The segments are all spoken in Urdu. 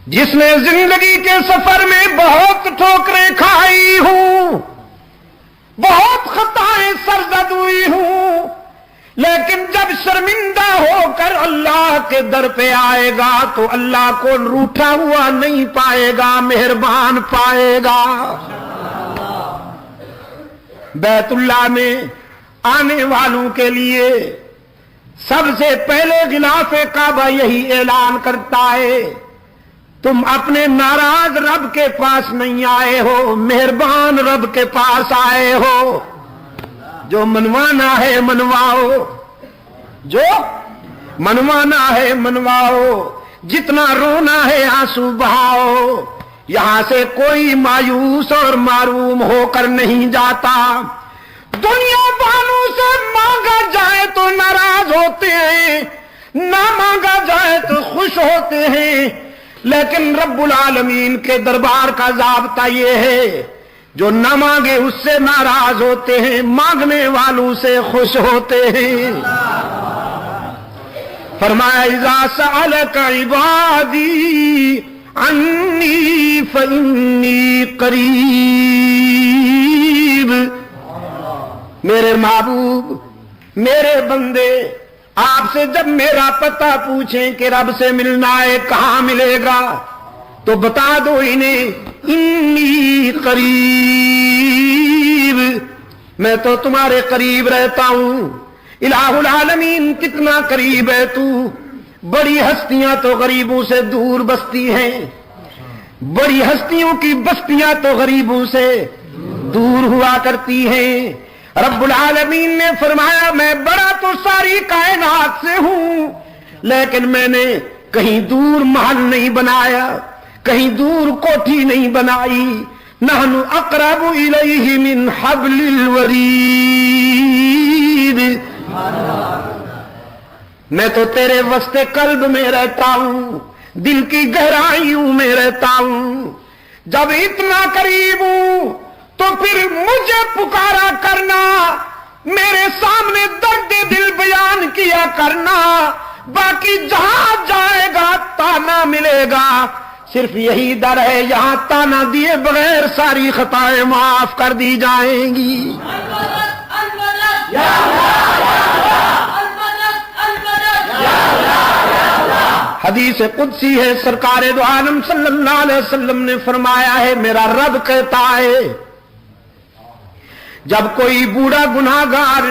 جس نے زندگی کے سفر میں بہت ٹھوکریں کھائی ہوں، بہت خطائیں سرزد ہوئی ہوں، لیکن جب شرمندہ ہو کر اللہ کے در پہ آئے گا تو اللہ کو روٹھا ہوا نہیں پائے گا، مہربان پائے گا۔ بیت اللہ میں آنے والوں کے لیے سب سے پہلے غلاف کعبہ یہی اعلان کرتا ہے، تم اپنے ناراض رب کے پاس نہیں آئے ہو، مہربان رب کے پاس آئے ہو۔ جو منوانا ہے منواؤ، جو منوانا ہے منواؤ، جتنا رونا ہے آنسو بہاؤ۔ یہاں سے کوئی مایوس اور معروم ہو کر نہیں جاتا۔ دنیا والوں سے مانگا جائے تو ناراض ہوتے ہیں، نہ مانگا جائے تو خوش ہوتے ہیں، لیکن رب العالمین کے دربار کا ضابطہ یہ ہے، جو نہ مانگے اس سے ناراض ہوتے ہیں، مانگنے والوں سے خوش ہوتے ہیں۔ فرمایا اذا سألک عبادی عنی فانی قریب۔ میرے محبوب، میرے بندے آپ سے جب میرا پتہ پوچھیں کہ رب سے ملنا ہے کہاں ملے گا تو بتا دو انہیں انی قریب، میں تو تمہارے قریب رہتا ہوں۔ الہ العالمین کتنا قریب ہے تو۔ بڑی ہستیاں تو غریبوں سے دور بستی ہیں، بڑی ہستیوں کی بستیاں تو غریبوں سے دور ہوا کرتی ہیں۔ رب العالمین نے فرمایا میں بڑا تو ساری کائنات سے ہوں، لیکن میں نے کہیں دور محل نہیں بنایا، کہیں دور کوٹھی نہیں بنائی۔ نحن اقرب الیہ من حبل الورید۔ میں تو تیرے وسط قلب میں رہتا ہوں، دل کی گہرائیوں میں رہتا ہوں۔ جب اتنا قریب ہوں تو پھر مجھے پکارا کرنا، میرے سامنے درد دل بیان کیا کرنا۔ باقی جہاں جائے گا تانا ملے گا، صرف یہی در ہے یہاں تانا دیے بغیر ساری خطائیں معاف کر دی جائیں گی۔ حدیث قدسی ہے، سرکار دو عالم صلی اللہ علیہ وسلم نے فرمایا ہے، میرا رب کہتا ہے جب کوئی بوڑھا گناہگار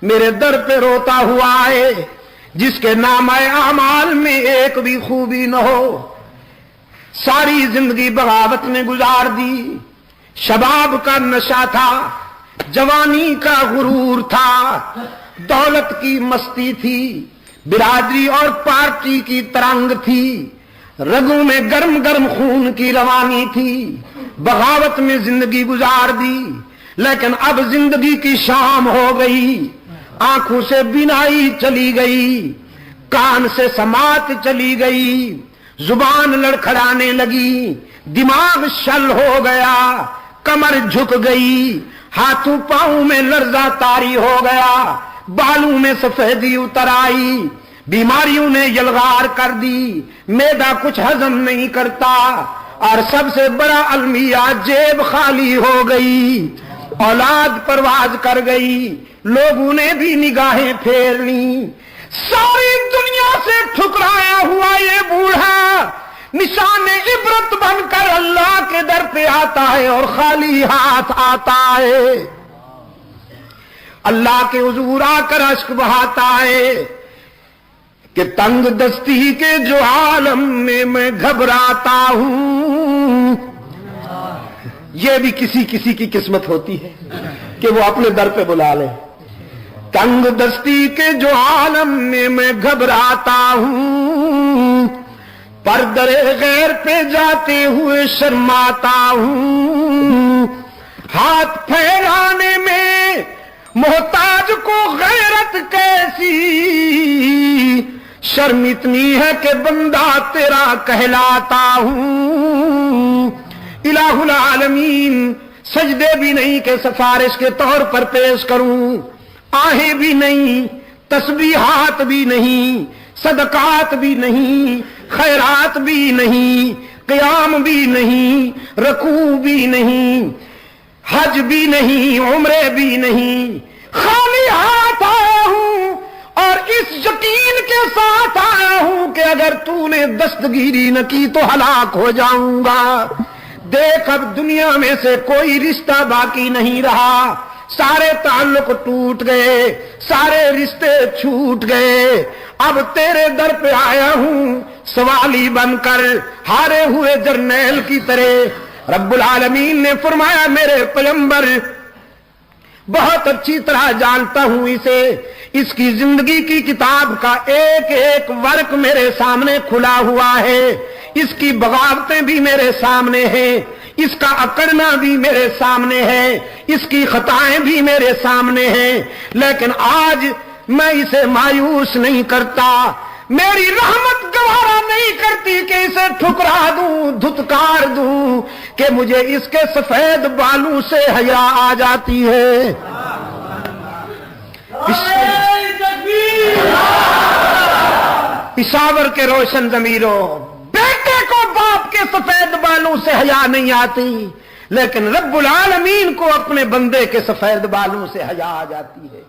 میرے در پہ روتا ہوا آئے، جس کے نامہ اعمال میں ایک بھی خوبی نہ ہو، ساری زندگی بغاوت میں گزار دی، شباب کا نشہ تھا، جوانی کا غرور تھا، دولت کی مستی تھی، برادری اور پارٹی کی ترنگ تھی، رگوں میں گرم گرم خون کی روانی تھی، بغاوت میں زندگی گزار دی۔ لیکن اب زندگی کی شام ہو گئی، آنکھوں سے بینائی چلی گئی، کان سے سماعت چلی گئی، زبان لڑکھڑانے لگی، دماغ شل ہو گیا، کمر جھک گئی، ہاتھوں پاؤں میں لرزہ طاری ہو گیا، بالوں میں سفیدی اتر آئی، بیماریوں نے یلغار کر دی، معدہ کچھ ہضم نہیں کرتا، اور سب سے بڑا المیہ جیب خالی ہو گئی، اولاد پرواز کر گئی، لوگوں نے بھی نگاہیں پھیر لیں۔ ساری دنیا سے ٹھکرایا ہوا یہ بوڑھا نشان عبرت بن کر اللہ کے در پہ آتا ہے اور خالی ہاتھ آتا ہے، اللہ کے حضور آ کر اشک بہاتا ہے کہ تنگ دستی کے جو عالم میں گھبراتا ہوں۔ یہ بھی کسی کسی کی قسمت ہوتی ہے کہ وہ اپنے در پہ بلا لے۔ تنگ دستی کے جو عالم میں گھبراتا ہوں، پردے غیر پہ جاتے ہوئے شرماتا ہوں، ہاتھ پھیلانے میں محتاج کو غیرت کیسی، شرم اتنی ہے کہ بندہ تیرا کہلاتا ہوں۔ الہ العالمین سجدے بھی نہیں کہ سفارش کے طور پر پیش کروں، آہیں بھی نہیں، تسبیحات بھی نہیں، صدقات بھی نہیں، خیرات بھی نہیں، قیام بھی نہیں، رکوع بھی نہیں، حج بھی نہیں، عمرے بھی نہیں، خالی ہاتھ آیا ہوں اور اس یقین کے ساتھ آیا ہوں کہ اگر تو نے دستگیری نہ کی تو ہلاک ہو جاؤں گا۔ دیکھ اب دنیا میں سے کوئی رشتہ باقی نہیں رہا، سارے تعلق ٹوٹ گئے، سارے رشتے چھوٹ گئے، اب تیرے در پہ آیا ہوں سوالی بن کر، ہارے ہوئے جرنیل کی طرح۔ رب العالمین نے فرمایا میرے پیغمبر بہت اچھی طرح جانتا ہوں اسے، اس کی زندگی کی کتاب کا ایک ایک ورق میرے سامنے کھلا ہوا ہے، اس کی بغاوتیں بھی میرے سامنے ہیں، اس کا اکڑنا بھی میرے سامنے ہے، اس کی خطائیں بھی میرے سامنے ہیں، لیکن آج میں اسے مایوس نہیں کرتا، میری رحمت گوارا نہیں کرتی کہ اسے ٹھکرا دوں، دھتکار دوں، کہ مجھے اس کے سفید بالوں سے حیا آ جاتی ہے۔ پشاور کے روشن ضمیروں، بیٹے کو باپ کے سفید بالوں سے حیا نہیں آتی، لیکن رب العالمین کو اپنے بندے کے سفید بالوں سے حیا آ جاتی ہے۔